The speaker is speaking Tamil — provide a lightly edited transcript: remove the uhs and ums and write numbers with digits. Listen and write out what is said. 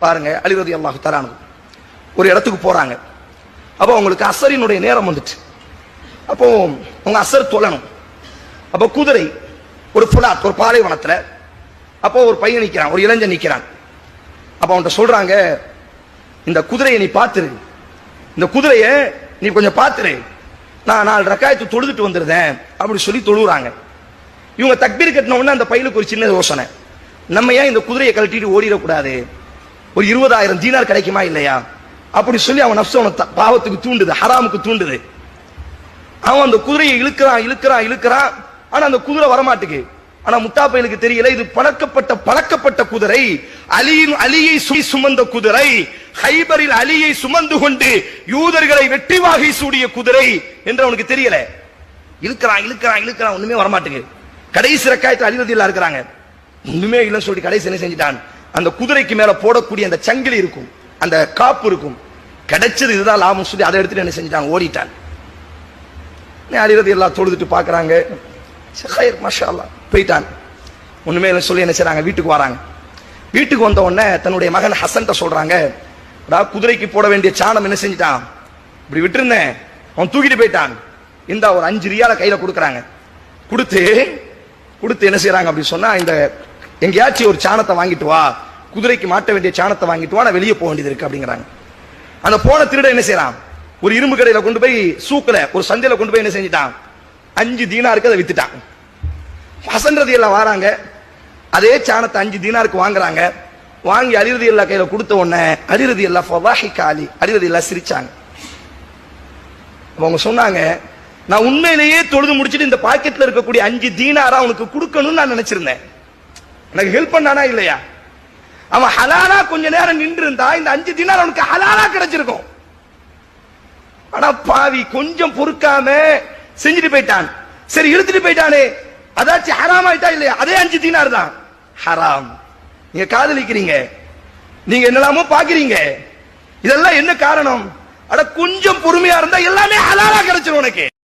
பாருங்க, அலி ரலியல்லாஹு தஆலா ஒரு இடத்துக்கு போறாங்க. அப்போ அவங்களுக்கு அசரினுடைய நேரம் வந்துச்சு. அப்போ அவங்க அசர் தொழணும். அப்போ குதிரை ஒரு புலாத், ஒரு பாலைவனத்துல. அப்போ ஒரு பையன் நிக்கிறான், ஒரு இளைஞன் நிக்கிறான். அப்ப அவன்கிட்ட சொல்றாங்க, இந்த குதிரையை நீ பாத்துரு, இந்த குதிரைய நீ கொஞ்சம் பாத்துரு, நான் 4 ரக்காயத்து தொழுதுட்டு வந்துருந்தேன் அப்படி சொல்லி தொழுறாங்க. இவங்க தக்பீர் கட்டின உடனே அந்த பையனுக்கு ஒரு சின்ன யோசனை, நம்ம ஏன் இந்த குதிரையை கழட்டிட்டு ஓடிடக்கூடாது, ஒரு 20,000 தீனார் கிடைக்குமா இல்லையா அப்படி சொல்லி அவன் நப்சு அவனை பாவத்துக்கு தூண்டுது, ஹராமுக்கு தூண்டுது. அவன் அந்த குதிரையை இழுக்கிறான் இழுக்கிறான் இழுக்கிறான். ஆனா அந்த குதிரை வரமாட்டுக்கு. ஆனா முட்டாப்பையலுக்கு தெரியல, இது பழக்கப்பட்ட குதிரை, அலியை சுமந்த குதிரை, ஹைபரில் அலியை சுமந்து கொண்டு யூதர்களை வெற்றி வாகை சூடிய குதிரை என்று அவனுக்கு தெரியல. இழுக்கிறான் இழுக்கிறான் இழுக்கிறான், ஒண்ணுமே வரமாட்டுக்கு. கடைசி ரக்காயத்துல அலி ரலியல்லாஹு இருக்கிறாங்க, ஒண்ணுமே இல்லைன்னு சொல்லி கடைசி என்ன செஞ்சிட்டான், அந்த குதிரைக்கு மேல போடக்கூடிய அந்த சங்கிலி இருக்கும், அந்த காப்பு இருக்கும், கிடைச்சது இதுதான் லாபம் சொல்லி அதை எடுத்துட்டு என்ன செஞ்சிட்டான், ஓடிட்டான். அலி ரலியல்லாஹு தொழுதுட்டு பாக்குறாங்க, மாஷா அல்லாஹ் போயிட்டான். ஒண்ணுமே இல்லை சொல்லி என்ன செய்றாங்க, வீட்டுக்கு வராங்க. வீட்டுக்கு வந்த உடனே தன்னுடைய மகன் ஹசன்ட்ட சொல்றாங்க, குதிரைக்கு போட வேண்டிய சாணம் என்ன செஞ்சிட்டான், இப்படி விட்டுருந்தேன், அவன் தூக்கிட்டு போயிட்டான், இந்த ஒரு 5 ரியால கையில கொடுக்குறாங்க. கொடுத்து என்ன செய்யறாங்க அப்படி சொன்னா, இந்த எங்கேயாச்சும் ஒரு சாணத்தை வாங்கிட்டு வா, குதிரைக்கு மாட்ட வேண்டிய சாணத்தை வாங்கிட்டு வா, நான் வெளியே போக வேண்டியது இருக்கு அப்படிங்கிறாங்க. அந்த போன திருட என்ன செய்யறான், ஒரு இரும்பு கடையில கொண்டு போய் சூக்குல ஒரு சந்தையில கொண்டு போய் என்ன செஞ்சிட்டான், 5 தீனாருக்கு அதை வித்துட்டான். ஹசன் ரலியல்லாஹு வராங்க, அதே சாணத்தை 5 தீனாருக்கு வாங்குறாங்க. வாங்கி அலி ரலியல்லாஹு கையில கொடுத்த உடனே அலி ரலியல்லாஹு ஃபவாஹிக அலி, அலி ரலியல்லாஹு சிரிச்சாங்க. அவங்க சொன்னாங்க, நான் உண்மையிலேயே தொழுது முடிச்சிட்டு இந்த பாக்கெட்ல இருக்கக்கூடிய 5 தீனாரா அவனுக்கு கொடுக்கணும்னு நான் நினைச்சிருந்தேன். எனக்கு ஹெல்ப் பண்ணானா இல்லையா, அவன் ஹலாலா கொஞ்ச நேரம் நின்று இருந்தா இந்த 5 தீனார் அவனுக்கு ஹலாலா கிடைச்சிருக்கும். ஆனா பாவி கொஞ்சம் பொறுக்காம செஞ்சுட்டு போயிட்டான். சரி இழுத்துட்டு போயிட்டானே, அதாச்சும் ஹராம் ஆயிட்டா இல்லையா, அதே 5 தீனார் தான் ஹராம். நீங்க காதலிக்கிறீங்க, நீங்க என்னெல்லாமோ பாக்குறீங்க, இதெல்லாம் என்ன காரணம், அட கொஞ்சம் பொறுமையா இருந்தா எல்லாமே ஹலாலா கிடைச்சிரும் உனக்கு.